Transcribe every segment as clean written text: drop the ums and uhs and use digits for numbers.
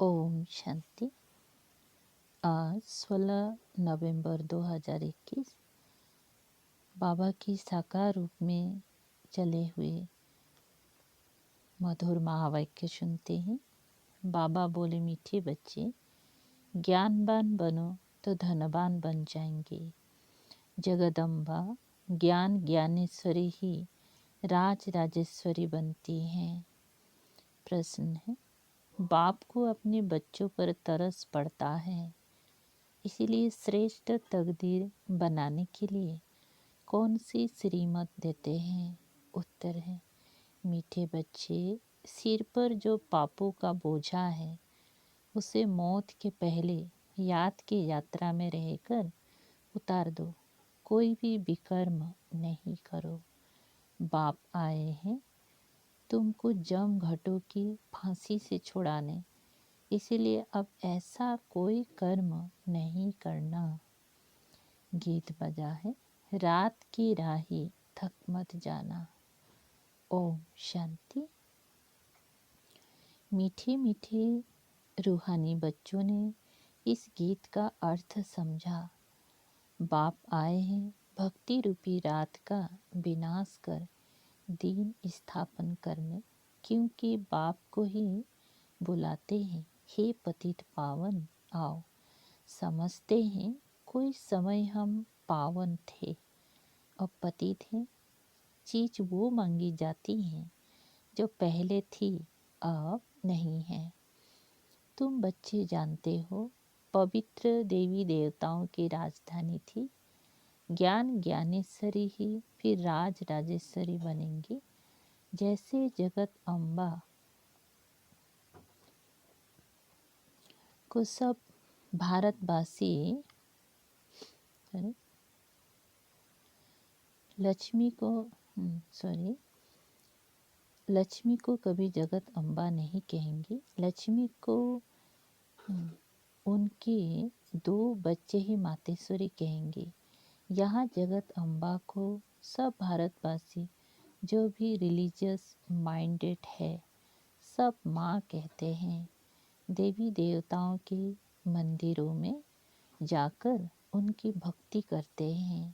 ओम शांति। आज 16 नवंबर 2021 बाबा की साकार रूप में चले हुए मधुर महावाक्य सुनते हैं। बाबा बोले, मीठे बच्चे, ज्ञानवान बनो तो धनवान बन जाएंगे। जगदम्बा ज्ञान ज्ञानेश्वरी ही राज राजेश्वरी बनती हैं। प्रश्न है, बाप को अपने बच्चों पर तरस पड़ता है, इसीलिए श्रेष्ठ तकदीर बनाने के लिए कौन सी श्रीमत देते हैं? उत्तर है, मीठे बच्चे, सिर पर जो पापों का बोझा है उसे मौत के पहले याद की यात्रा में रहकर उतार दो। कोई भी विकर्म नहीं करो। बाप आए हैं तुमको जम घटों की फांसी से छुड़ाने, इसीलिए अब ऐसा कोई कर्म नहीं करना। गीत बजा है, रात की राही थक मत जाना। ओम शांति। मीठे मीठे रूहानी बच्चों ने इस गीत का अर्थ समझा। बाप आए हैं भक्ति रूपी रात का विनाश कर दीन स्थापन करने, क्योंकि बाप को ही बुलाते हैं, हे पतित पावन आओ। समझते हैं कोई समय हम पावन थे, अब पतित हैं। चीज वो मांगी जाती हैं जो पहले थी अब नहीं है। तुम बच्चे जानते हो, पवित्र देवी देवताओं की राजधानी थी। ज्ञान ज्ञानेश्वरी ही फिर राज राजेश्वरी बनेंगी। जैसे जगत अम्बा को सब भारतवासी लक्ष्मी को कभी जगत अम्बा नहीं कहेंगी। लक्ष्मी को उनके दो बच्चे ही मातेश्वरी कहेंगे। यहाँ जगत अम्बा को सब भारतवासी जो भी रिलीजियस माइंडेड है सब माँ कहते हैं। देवी देवताओं के मंदिरों में जाकर उनकी भक्ति करते हैं।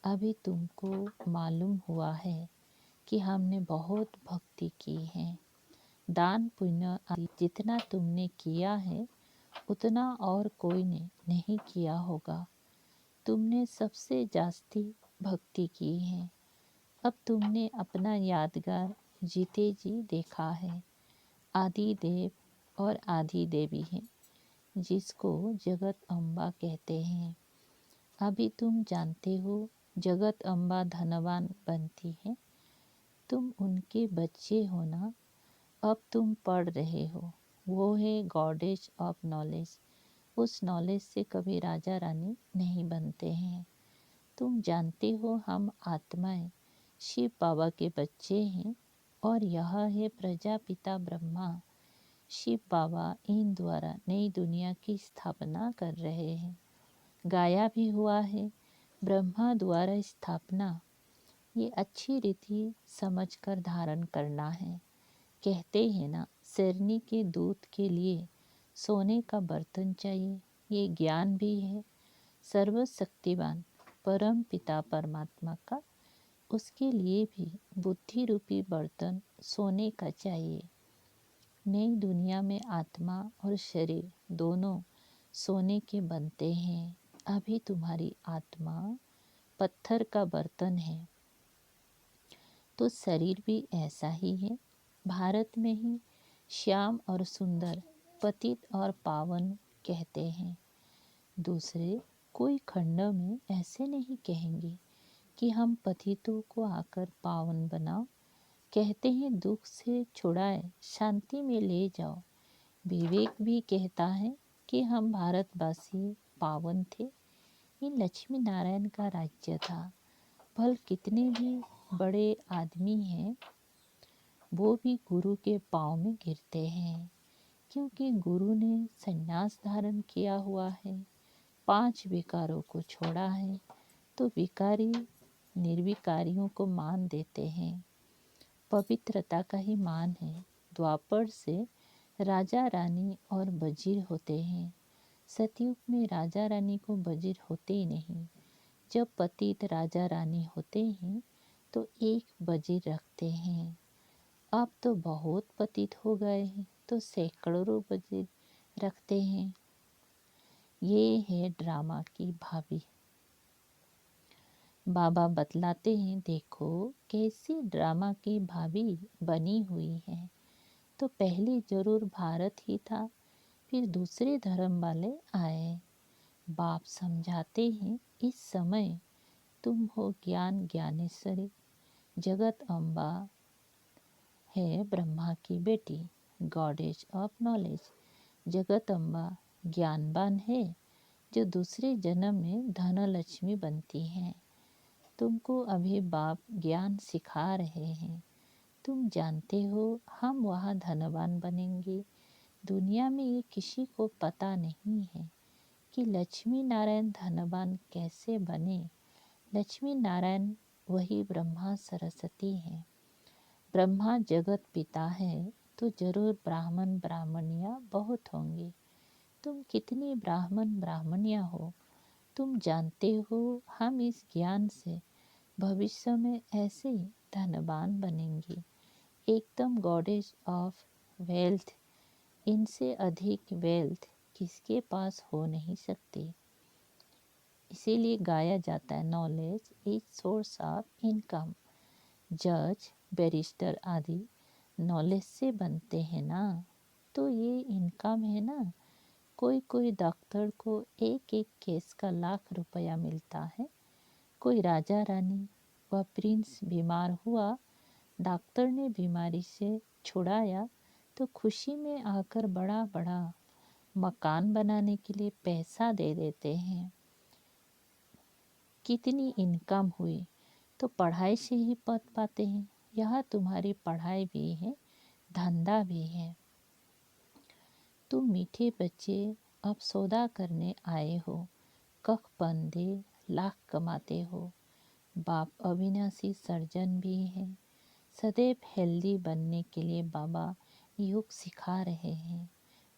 अभी तुमको मालूम हुआ है कि हमने बहुत भक्ति की है। दान पुण्य आदि जितना तुमने किया है उतना और कोई ने नहीं किया होगा। तुमने सबसे जास्ती भक्ति की है। अब तुमने अपना यादगार जीते जी देखा है। आदि देव और आदि देवी हैं, जिसको जगत अम्बा कहते हैं। अभी तुम जानते हो जगत अम्बा धनवान बनती है। तुम उनके बच्चे हो ना। अब तुम पढ़ रहे हो, वो है गॉडेस ऑफ नॉलेज। उस नॉलेज से कभी राजा रानी नहीं बनते हैं। तुम जानते हो हम आत्माएं शिव बाबा के बच्चे हैं और यह है प्रजापिता ब्रह्मा। शिव बाबा इन द्वारा नई दुनिया की स्थापना कर रहे हैं। गाया भी हुआ है, ब्रह्मा द्वारा स्थापना। ये अच्छी रीति समझकर धारण करना है। कहते हैं ना, शेरनी के दूध के लिए सोने का बर्तन चाहिए। ये ज्ञान भी है। सर्वशक्तिवान परम पिता परमात्मा का, उसके लिए भी बुद्धि रूपी बर्तन सोने का चाहिए। नई दुनिया में आत्मा और शरीर दोनों सोने के बनते हैं। अभी तुम्हारी आत्मा पत्थर का बर्तन है, तो शरीर भी ऐसा ही है। भारत में ही श्याम और सुंदर, पतित और पावन कहते हैं। दूसरे कोई खंड में ऐसे नहीं कहेंगे कि हम पतितों को आकर पावन बनाओ। कहते हैं दुख से छुड़ाए शांति में ले जाओ। विवेक भी कहता है कि हम भारतवासी पावन थे। ये लक्ष्मी नारायण का राज्य था। भल कितने भी बड़े आदमी हैं, वो भी गुरु के पाँव में गिरते हैं, क्योंकि गुरु ने संन्यास धारण किया हुआ है, 5 विकारों को छोड़ा है। तो विकारी निर्विकारियों को मान देते हैं। पवित्रता का ही मान है। द्वापर से राजा रानी और वजीर होते हैं। सतयुग में राजा रानी को वजीर होते ही नहीं। जब पतित राजा रानी होते हैं तो एक वजीर रखते हैं। अब तो बहुत पतित हो गए हैं तो सैकड़ों वजीर रखते हैं। ये है ड्रामा की भाभी। बाबा बतलाते हैं, देखो कैसी ड्रामा की भाभी बनी हुई है। तो पहले जरूर भारत ही था, फिर दूसरे धर्म वाले आए। बाप समझाते हैं, इस समय तुम हो ज्ञान ज्ञानेश्वरी। जगत अम्बा है ब्रह्मा की बेटी, गॉडेज ऑफ नॉलेज। जगत अम्बा ज्ञानवान है जो दूसरे जन्म में धनलक्ष्मी बनती हैं। तुमको अभी बाप ज्ञान सिखा रहे हैं। तुम जानते हो हम वहाँ धनवान बनेंगे। दुनिया में ये किसी को पता नहीं है कि लक्ष्मी नारायण धनवान कैसे बने। लक्ष्मी नारायण वही ब्रह्मा सरस्वती हैं। ब्रह्मा जगत पिता है तो जरूर ब्राह्मण ब्राह्मणियाँ बहुत होंगी। तुम कितनी ब्राह्मण ब्राह्मणियाँ हो, तुम जानते हो हम इस ज्ञान से भविष्य में ऐसे ही धनवान बनेंगे, एकदम गॉडेज ऑफ वेल्थ। इनसे अधिक वेल्थ किसके पास हो नहीं सकती। इसीलिए गाया जाता है, knowledge is source of income. जज बैरिस्टर आदि नॉलेज से बनते हैं ना, तो ये इनकम है ना। कोई कोई डॉक्टर को एक एक केस का ₹1,00,000 मिलता है। कोई राजा रानी व प्रिंस बीमार हुआ, डॉक्टर ने बीमारी से छुड़ाया तो खुशी में आकर बड़ा बड़ा मकान बनाने के लिए पैसा दे देते हैं। कितनी इनकम हुई, तो पढ़ाई से ही पद पाते हैं। यह तुम्हारी पढ़ाई भी है, धंधा भी है। तुम मीठे बच्चे अब सौदा करने आए हो, कख बंदे लाख कमाते हो। बाप अविनाशी सर्जन भी है। सदैव हेल्दी बनने के लिए बाबा योग सिखा रहे हैं।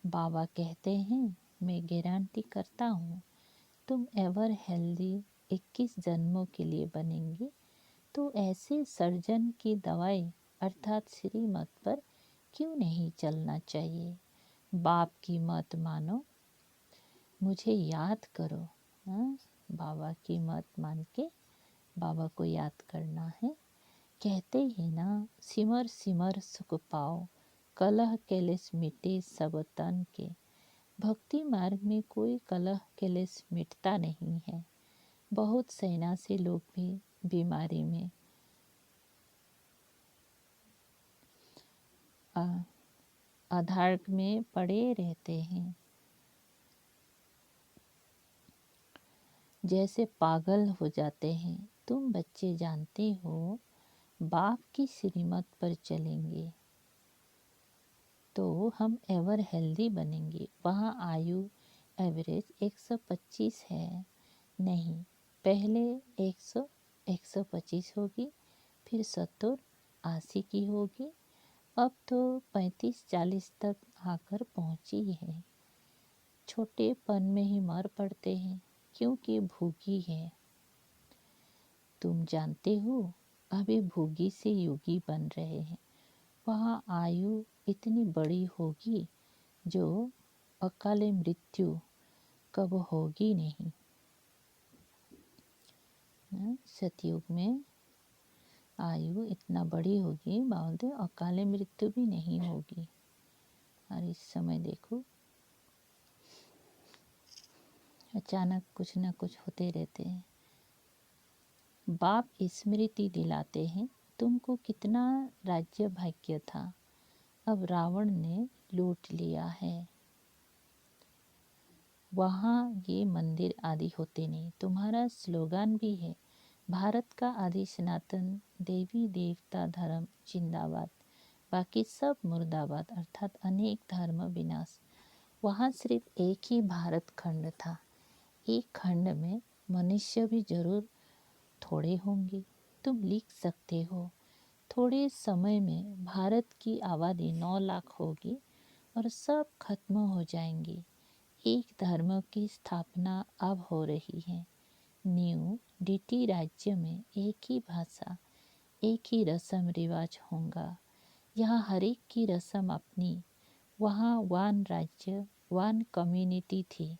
बाबा कहते हैं, मैं गारंटी करता हूँ तुम एवर हेल्दी 21 जन्मों के लिए बनेंगे। तो ऐसे सर्जन की दवाई अर्थात श्रीमत पर क्यों नहीं चलना चाहिए। बाप की मत मानो, मुझे याद करो। हाँ? बाबा की मत मान के बाबा को याद करना है। कहते हैं ना, सिमर सिमर सुख पाओ, कलह कलेश मिटे सब तन के। भक्ति मार्ग में कोई कलह कलेश मिटता नहीं है। बहुत सेना से लोग भी बीमारी में अधार्ग में पड़े रहते हैं, जैसे पागल हो जाते हैं। तुम बच्चे जानते हो बाप की श्रीमत पर चलेंगे तो हम एवर हेल्दी बनेंगे। वहाँ आयु एवरेज 125 है नहीं, पहले 100-125 होगी, फिर 70-80 की होगी, अब तो 35-40 तक आकर पहुँची है। छोटेपन में ही मर पड़ते हैं क्योंकि भूखी है। तुम जानते हो अभी भूगी से योगी बन रहे हैं। वहाँ आयु इतनी बड़ी होगी जो अकाले मृत्यु कब होगी नहीं। सतयुग में आयु इतना बड़ी होगी, बोलते अकाले मृत्यु भी नहीं होगी। और इस समय देखो अचानक कुछ न कुछ होते रहते हैं। बाप स्मृति दिलाते हैं, तुमको कितना राज्य भाग्य था, अब रावण ने लूट लिया है। वहाँ ये मंदिर आदि होते नहीं। तुम्हारा स्लोगन भी है, भारत का आदि सनातन देवी देवता धर्म जिंदाबाद, बाकी सब मुर्दाबाद, अर्थात अनेक धर्म विनाश। वहाँ सिर्फ एक ही भारत खंड था। एक खंड में मनुष्य भी जरूर थोड़े होंगे। तुम लिख सकते हो, थोड़े समय में भारत की आबादी 9 लाख होगी और सब खत्म हो जाएंगे। एक धर्म की स्थापना अब हो रही है। न्यू डीटी राज्य में एक ही भाषा, एक ही रस्म रिवाज होगा। यहाँ हर एक की रस्म अपनी। वहाँ वन राज्य, वन कम्युनिटी थी।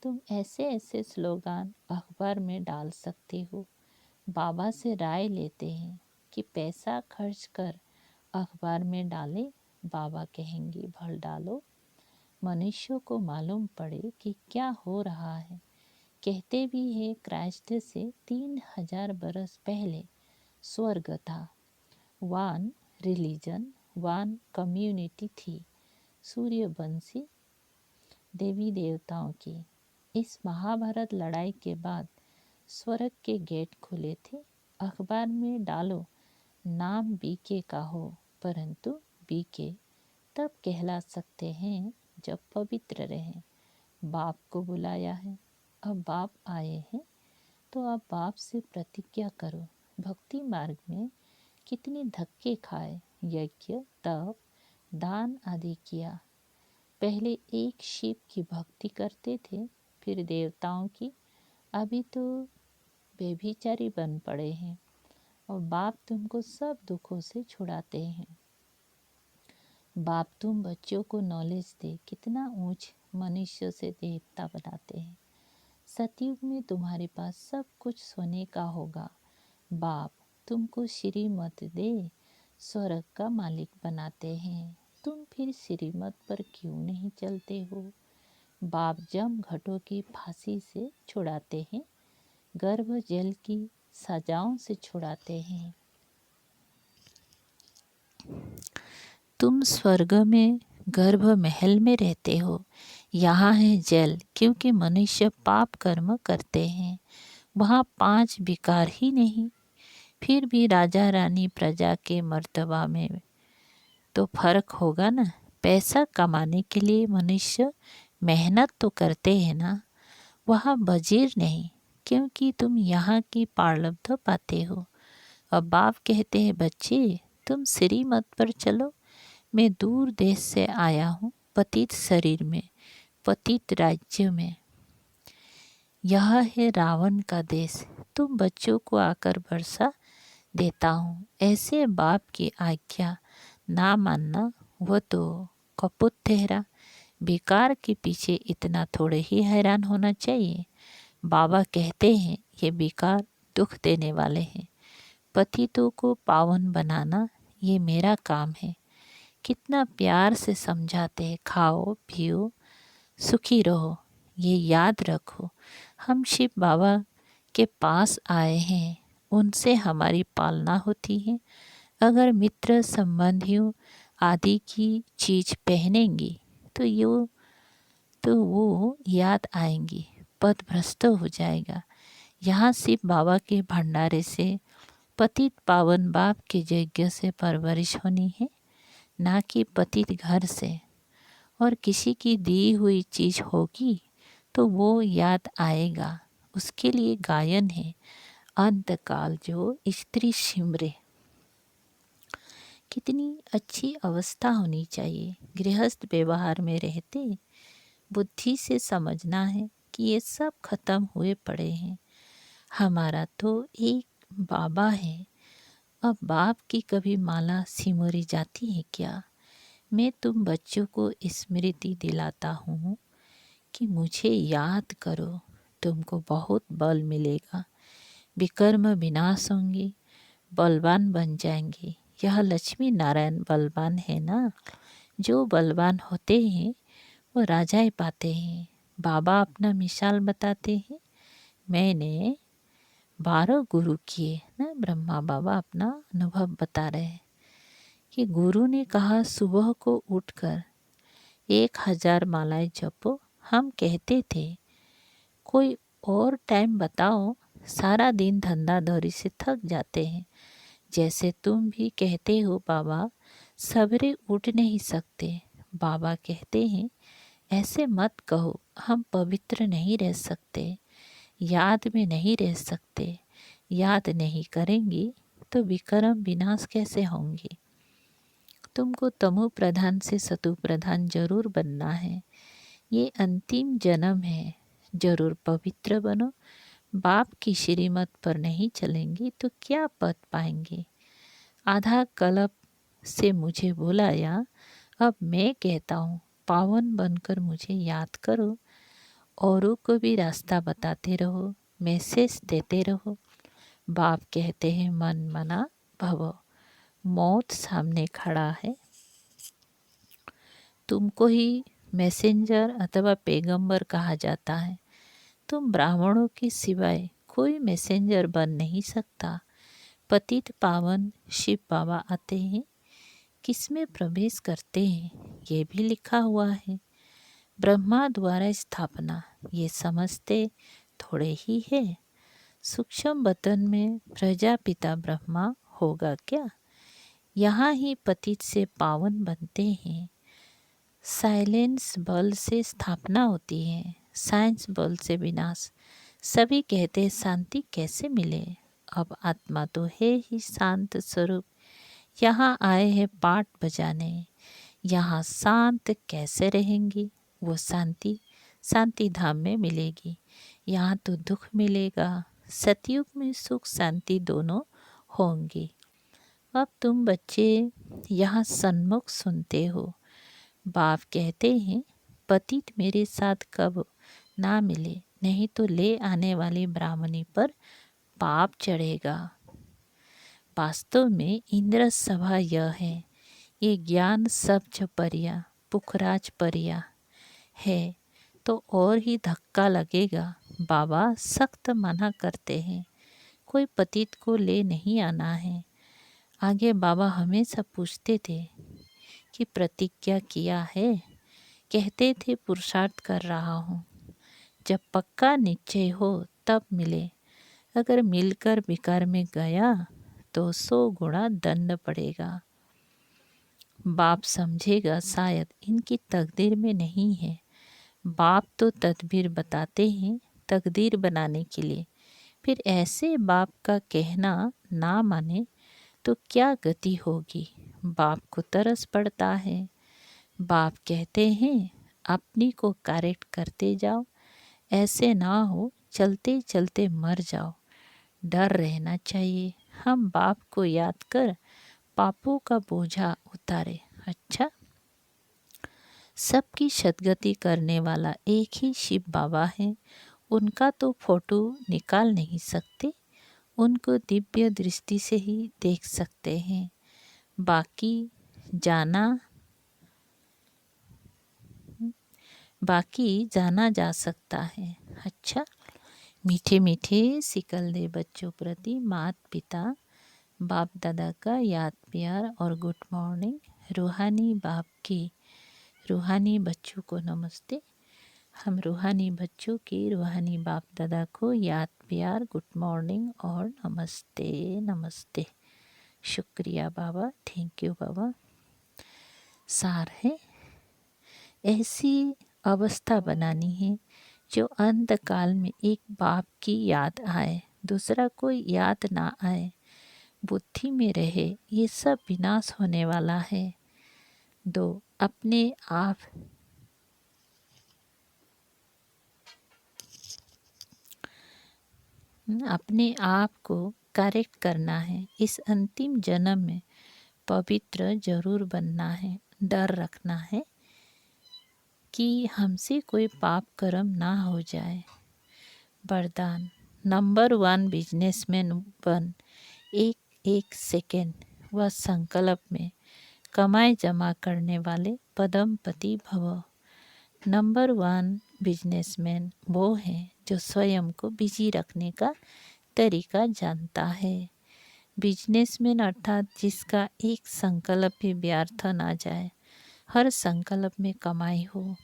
तुम ऐसे ऐसे स्लोगान अखबार में डाल सकते हो। बाबा से राय लेते हैं कि पैसा खर्च कर अखबार में डाले। बाबा कहेंगे भर डालो, मनुष्यों को मालूम पड़े कि क्या हो रहा है। कहते भी है क्राइस्ट से 3000 बरस पहले स्वर्ग था। वन रिलीजन, वन कम्युनिटी थी। सूर्यवंशी देवी देवताओं की। इस महाभारत लड़ाई के बाद स्वर्ग के गेट खुले थे। अखबार में डालो नाम बीके का हो, परंतु बीके तब कहला सकते हैं जब पवित्र रहें। बाप को बुलाया है, अब बाप आए हैं, तो अब बाप से प्रतिज्ञा करो। भक्ति मार्ग में कितने धक्के खाए, यज्ञ तप दान आदि किया। पहले एक शिव की भक्ति करते थे, फिर देवताओं की। अभी तो बेभिचारी बन पड़े हैं और बाप तुमको सब दुखों से छुड़ाते हैं। बाप तुम बच्चों को नॉलेज दे, कितना ऊंच मनुष्य से देवता बनाते हैं। सतयुग में तुम्हारे पास सब कुछ सोने का होगा। बाप तुमको श्रीमत दे, स्वर्ग का मालिक बनाते हैं। तुम फिर श्रीमत पर क्यों नहीं चलते हो? बाप जम घटों की फांसी से छुड़ाते हैं, गर्भ जल की सजाओं से छुड़ाते हैं। तुम स्वर्ग में गर्भ महल में रहते हो, यहाँ है जेल, क्योंकि मनुष्य पाप कर्म करते हैं। वहाँ 5 विकार ही नहीं। फिर भी राजा रानी प्रजा के मर्तबा में तो फर्क होगा ना। पैसा कमाने के लिए मनुष्य मेहनत तो करते हैं ना। वहाँ वजीर नहीं, क्योंकि तुम यहाँ की प्रारब्ध पाते हो। अब बाप कहते हैं बच्चे तुम श्रीमत पर चलो। मैं दूर देश से आया हूँ, पतित शरीर में, पतित राज्य में। यह है रावण का देश। तुम बच्चों को आकर वर्षा देता हूँ। ऐसे बाप की आज्ञा ना मानना वो तो कपूत ठहरा। बेकार के पीछे इतना थोड़े ही हैरान होना चाहिए। बाबा कहते हैं ये बेकार दुख देने वाले हैं। पतितों को पावन बनाना ये मेरा काम है। कितना प्यार से समझाते हैं, खाओ पियो सुखी रहो। ये याद रखो, हम शिव बाबा के पास आए हैं, उनसे हमारी पालना होती है। अगर मित्र संबंधियों आदि की चीज पहनेंगी तो वो याद आएंगी, पथ भ्रष्ट हो जाएगा। यहाँ शिव बाबा के भंडारे से पतित पावन बाप के यज्ञ से परवरिश होनी है, ना कि पतित घर से। और किसी की दी हुई चीज होगी तो वो याद आएगा। उसके लिए गायन है, अंतकाल जो स्त्री सिमरे। कितनी अच्छी अवस्था होनी चाहिए। गृहस्थ व्यवहार में रहते बुद्धि से समझना है कि ये सब खत्म हुए पड़े हैं। हमारा तो एक बाबा है। अब बाप की कभी माला सिमरी जाती है क्या? मैं तुम बच्चों को स्मृति दिलाता हूँ कि मुझे याद करो, तुमको बहुत बल मिलेगा। विकर्म विनाश होंगे, बलवान बन जाएंगे। यह लक्ष्मी नारायण बलवान है ना। जो बलवान होते हैं वो राजाएं पाते हैं। बाबा अपना मिसाल बताते हैं। मैंने 12 गुरु किए ना। ब्रह्मा बाबा अपना अनुभव बता रहे हैं कि गुरु ने कहा सुबह को उठकर 1000 मालाएं जपो। हम कहते थे कोई और टाइम बताओ, सारा दिन धंधा दौरी से थक जाते हैं। जैसे तुम भी कहते हो बाबा सवेरे उठ नहीं सकते। बाबा कहते हैं ऐसे मत कहो, हम पवित्र नहीं रह सकते, याद में नहीं रह सकते। याद नहीं करेंगे तो विक्रम विनाश कैसे होंगे। तुमको तमो प्रधान से सतो प्रधान जरूर बनना है। ये अंतिम जन्म है, जरूर पवित्र बनो। बाप की श्रीमत पर नहीं चलेंगे तो क्या पद पाएंगे। आधा कल्प से मुझे बुलाया, अब मैं कहता हूँ पावन बनकर मुझे याद करो। औरों को भी रास्ता बताते रहो, मैसेज देते रहो। बाप कहते हैं मन मना भव। मौत सामने खड़ा है, तुमको ही मैसेंजर अथवा पैगंबर कहा जाता है। तुम ब्राह्मणों के सिवाय कोई मैसेंजर बन नहीं सकता। पतित पावन शिव बाबा आते हैं, किसमें प्रवेश करते हैं ये भी लिखा हुआ है। ब्रह्मा द्वारा स्थापना ये समझते थोड़े ही है। सूक्ष्म बतन में प्रजापिता ब्रह्मा होगा क्या। यहाँ ही पतित से पावन बनते हैं। साइलेंस बल से स्थापना होती है, साइंस बल से विनाश। सभी कहते हैं शांति कैसे मिले। अब आत्मा तो है ही शांत स्वरूप। यहाँ आए हैं पाठ बजाने, यहाँ शांत कैसे रहेंगी। वो शांति शांति धाम में मिलेगी। यहाँ तो दुख मिलेगा। सतयुग में सुख शांति दोनों होंगी। अब तुम बच्चे यहाँ सन्मुख सुनते हो। बाप कहते हैं पतित मेरे साथ कब ना मिले, नहीं तो ले आने वाली ब्राह्मणी पर पाप चढ़ेगा। वास्तव में इंद्र सभा यह है, ये ज्ञान सब्ज परिया पुखराज परिया है तो और ही धक्का लगेगा। बाबा सख्त मना करते हैं, कोई पतित को ले नहीं आना है। आगे बाबा हमेशा पूछते थे कि प्रतिज्ञा किया है। कहते थे पुरुषार्थ कर रहा हूँ, जब पक्का निश्चय हो तब मिले। अगर मिलकर बेकार में गया तो 100 गुना दंड पड़ेगा। बाप समझेगा शायद इनकी तकदीर में नहीं है। बाप तो तदबीर बताते हैं तकदीर बनाने के लिए। फिर ऐसे बाप का कहना ना माने तो क्या गति होगी। बाप को तरस पड़ता है। बाप कहते हैं अपनी को करेक्ट करते जाओ, ऐसे ना हो चलते चलते मर जाओ। डर रहना चाहिए। हम बाप को याद कर पापों का बोझा उतारे। अच्छा, सबकी सद्गति करने वाला एक ही शिव बाबा है। उनका तो फोटो निकाल नहीं सकते, उनको दिव्य दृष्टि से ही देख सकते हैं। बाकी जाना जा सकता है। अच्छा, मीठे मीठे सिकलदे बच्चों प्रति माता पिता बाप दादा का याद प्यार और गुड मॉर्निंग। रूहानी बाप की रूहानी बच्चों को नमस्ते। हम रूहानी बच्चों की रूहानी बाप दादा को याद प्यार गुड मॉर्निंग और नमस्ते नमस्ते। शुक्रिया बाबा, थैंक यू बाबा। सार है, ऐसी अवस्था बनानी है जो अंत काल में एक बाप की याद आए, दूसरा कोई याद ना आए, बुद्धि में रहे। ये सब विनाश होने वाला है। 2, अपने आप को करेक्ट करना है। इस अंतिम जन्म में पवित्र जरूर बनना है। डर रखना है कि हमसे कोई पाप कर्म ना हो जाए। वरदान, नंबर 1 बिजनेसमैन बन। एक एक सेकेंड व संकल्प में कमाई जमा करने वाले पदमपति भव। नंबर 1 बिजनेसमैन वो है जो स्वयं को बिजी रखने का तरीका जानता है। बिजनेसमैन अर्थात जिसका एक संकल्प भी व्यर्थ ना जाए, हर संकल्प में कमाई हो।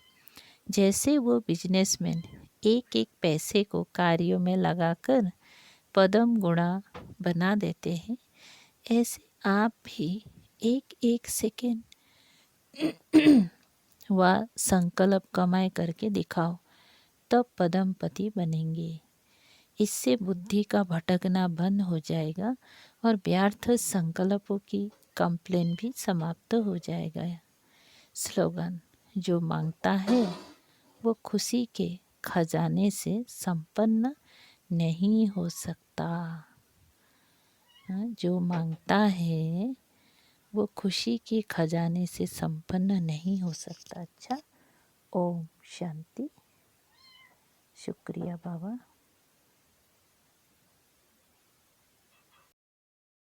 जैसे वो बिजनेसमैन एक एक पैसे को कार्यों में लगाकर पदम गुणा बना देते हैं, ऐसे आप भी एक एक सेकेंड व संकल्प कमाई करके दिखाओ, तब पदमपति बनेंगे। इससे बुद्धि का भटकना बंद हो जाएगा और व्यर्थ संकल्पों की कंप्लेन भी समाप्त हो जाएगा। स्लोगन, जो मांगता है वो खुशी के खजाने से संपन्न नहीं हो सकता। जो मांगता है वो खुशी के खजाने से संपन्न नहीं हो सकता। अच्छा, ओम शांति। शुक्रिया बाबा।